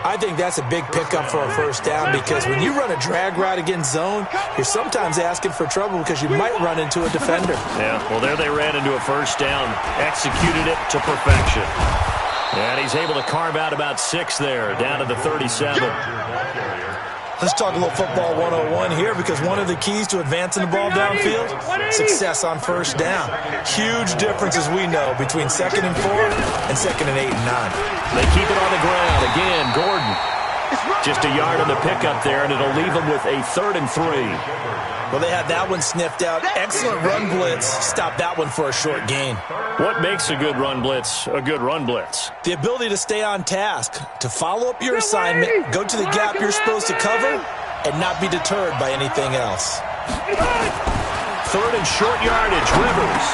I think that's a big pickup for a first down, because when you run a drag route against zone, you're sometimes asking for trouble because you might run into a defender. Yeah, well, there they ran into a first down, executed it to perfection. And he's able to carve out about 6 there, down to the 37. Let's talk a little football 101 here, because one of the keys to advancing the ball downfield, success on first down. Huge difference, as we know, between 2nd and 4 and 2nd and 8 and 9. They keep it on the ground. Again, Gordon. Just a yard on the pickup there, and it'll leave them with a 3rd and 3. Well, they had that one sniffed out. Excellent run blitz. Stop that one for a short gain. What makes a good run blitz a good run blitz? The ability to stay on task, to follow up your assignment, go to the gap you're supposed to cover, and not be deterred by anything else. 3rd and short yardage, Rivers.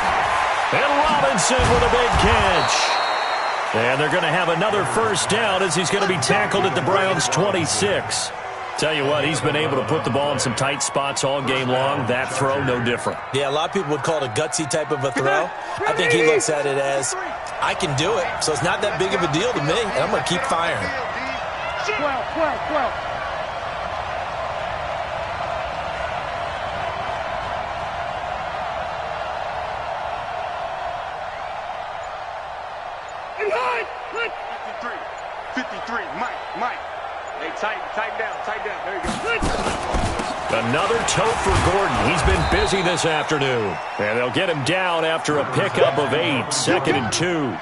And Robinson with a big catch. And they're going to have another first down as he's going to be tackled at the Browns' 26. Tell you what, he's been able to put the ball in some tight spots all game long. That throw, no different. Yeah, a lot of people would call it a gutsy type of a throw. I think he looks at it as, I can do it, so it's not that big of a deal to me, and I'm going to keep firing. 12. And hut! 53, Mike. Hey, tighten down. There you go. Another tote for Gordon. He's been busy this afternoon. And they'll get him down after a pickup of 8, 2nd and 2.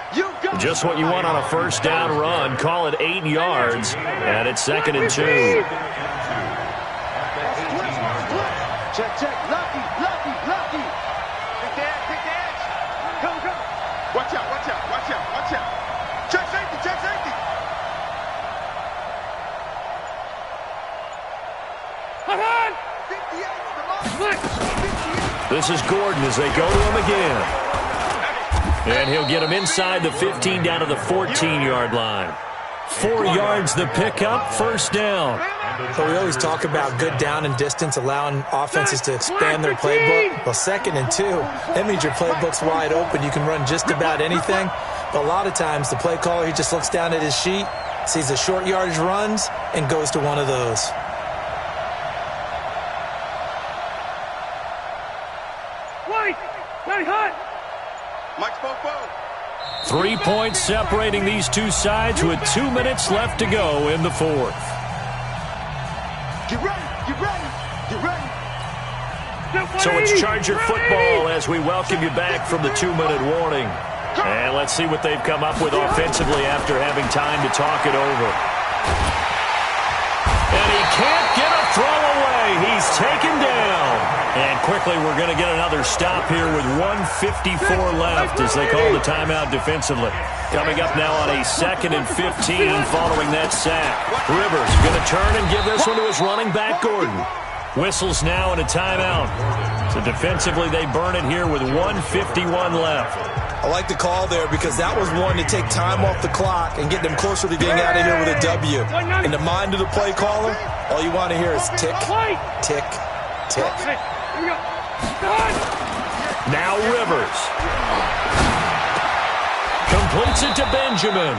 Just what you want on a first down run. Call it 8 yards, and it's 2nd and 2. Check. Lucky. Pick the edge. Go. Watch out. Check safety. This is Gordon as they go to him again. And he'll get him inside the 15 down to the 14-yard line. 4 yards the pickup, first down. So we always talk about good down and distance, allowing offenses to expand their playbook. Well, 2nd and 2, that means your playbook's wide open. You can run just about anything. But a lot of times the play caller, he just looks down at his sheet, sees the short yardage runs, and goes to one of those. Mike's 3 points separating these two sides with 2 minutes left to go in the 4th. Get ready. So it's Charger football as we welcome you back from the 2-minute warning. And let's see what they've come up with offensively after having time to talk it over. And he can't get a throw away. He's taken down. And quickly, we're going to get another stop here with 1:54 left as they call the timeout defensively. Coming up now on a 2nd and 15 following that sack. Rivers going to turn and give this one to his running back, Gordon. Whistles now and a timeout. So defensively, they burn it here with 1:51 left. I like the call there because that was one to take time off the clock and get them closer to getting out of here with a W. In the mind of the play caller, all you want to hear is tick, tick, tick. Now Rivers. Completes it to Benjamin.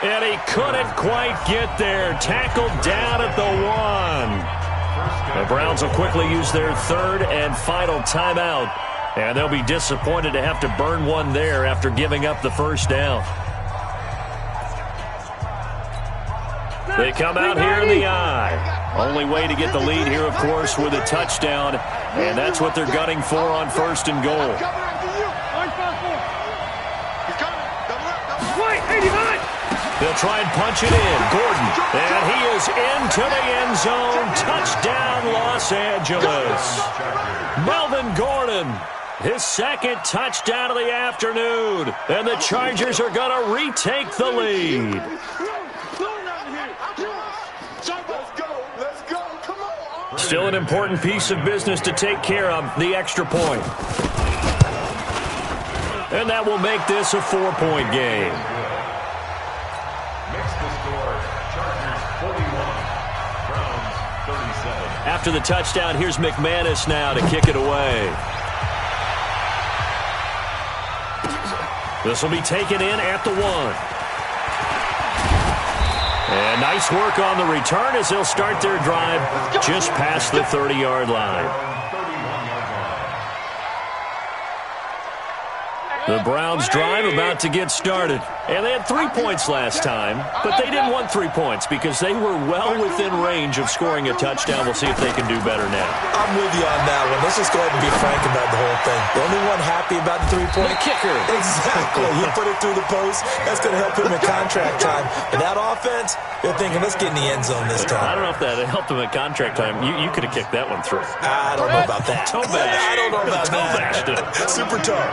And he couldn't quite get there. Tackled down at the 1. The Browns will quickly use their 3rd and final timeout. And they'll be disappointed to have to burn one there after giving up the first down. They come out here in the I. Only way to get the lead here, of course, with a touchdown. And that's what they're gunning for on 1st and goal. They'll try and punch it in. Gordon. And he is into the end zone. Touchdown, Los Angeles. Melvin Gordon. His 2nd touchdown of the afternoon. And the Chargers are going to retake the lead. Still an important piece of business to take care of, the extra point. And that will make this a 4-point game. After the touchdown, here's McManus now to kick it away. This will be taken in at the 1. And nice work on the return as they'll start their drive just past the 30-yard line. The Browns drive about to get started. And they had 3 points last time, but they didn't want 3 points because they were well within range of scoring a touchdown. We'll see if they can do better now. I'm with you on that one. Let's just go ahead and be frank about the whole thing. The only one happy about the three-point kicker. Exactly. He put it through the post. That's going to help him in contract time. And that offense, they're thinking, let's get in the end zone this time. I don't know if that helped him at contract time. You could have kicked that one through. I don't know about that. I don't know about that. Super tough.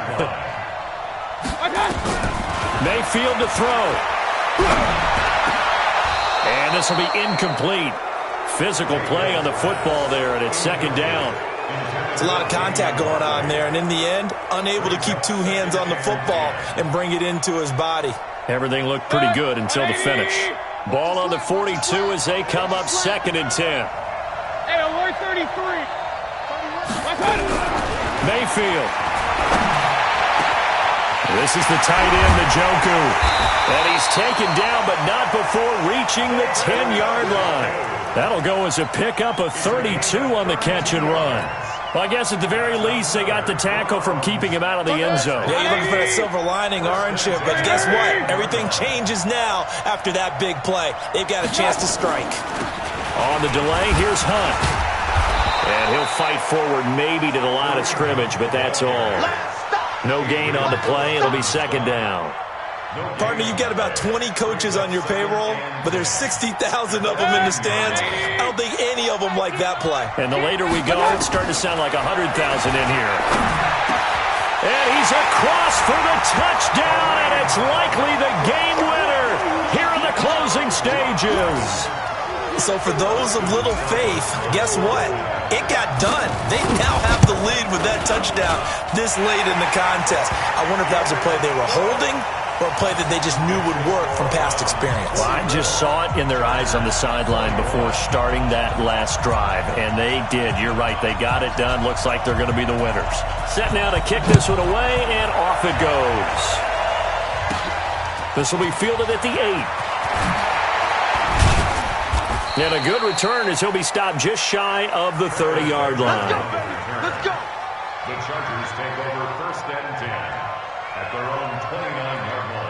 Mayfield to throw. And this will be incomplete. Physical play on the football there, and it's second down. It's a lot of contact going on there, and in the end, unable to keep two hands on the football and bring it into his body. Everything looked pretty good until the finish. Ball on the 42 as they come up 2nd and 10. Hey, alert 33. Mayfield. This is the tight end, Njoku. And he's taken down, but not before reaching the 10-yard line. That'll go as a pickup of 32 on the catch and run. Well, I guess at the very least, they got the tackle from keeping him out of the end zone. Yeah, you're looking for that silver lining, aren't you? But guess what? Everything changes now after that big play. They've got a chance to strike. On the delay, here's Hunt. And he'll fight forward maybe to the line of scrimmage, but that's all. No gain on the play. It'll be second down. Partner, you've got about 20 coaches on your payroll, but there's 60,000 of them in the stands. I don't think any of them like that play. And the later we go, it's starting to sound like 100,000 in here. And he's across for the touchdown, and it's likely the game winner here in the closing stages. So for those of little faith, guess what? It got done. They now have the lead with that touchdown this late in the contest. I wonder if that was a play they were holding or a play that they just knew would work from past experience. Well, I just saw it in their eyes on the sideline before starting that last drive, and they did. You're right. They got it done. Looks like they're going to be the winners. Set now to kick this one away, and off it goes. This will be fielded at the 8. And a good return as he'll be stopped just shy of the 30-yard line. Let's go. The Chargers take over 1st and 10 at their own 29-yard line.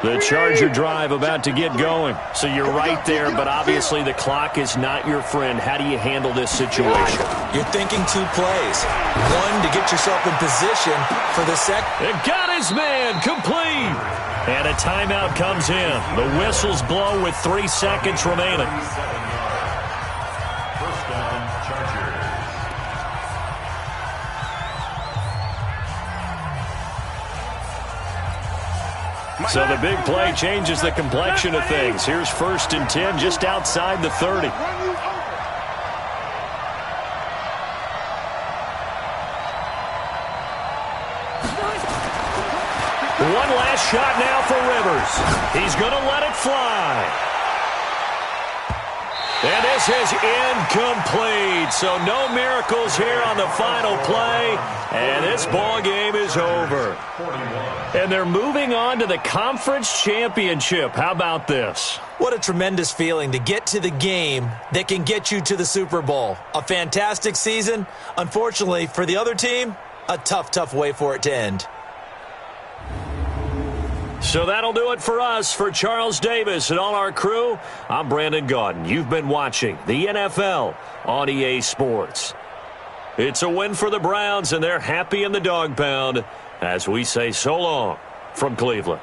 The Charger drive about to get going. So you're right there, but obviously the clock is not your friend. How do you handle this situation? You're thinking 2 plays. One, to get yourself in position for the second. It got his man complete. And a timeout comes in. The whistles blow with 3 seconds remaining. 1st down, Chargers. So the big play changes the complexion of things. Here's 1st and 10 just outside the 30. One last shot now for Rivers. He's going to let it fly. And this is incomplete. So no miracles here on the final play. And this ball game is over. And they're moving on to the conference championship. How about this? What a tremendous feeling to get to the game that can get you to the Super Bowl. A fantastic season. Unfortunately, for the other team, a tough, tough way for it to end. So that'll do it for us. For Charles Davis and all our crew, I'm Brandon Gaudin. You've been watching the NFL on EA Sports. It's a win for the Browns, and they're happy in the dog pound as we say so long from Cleveland.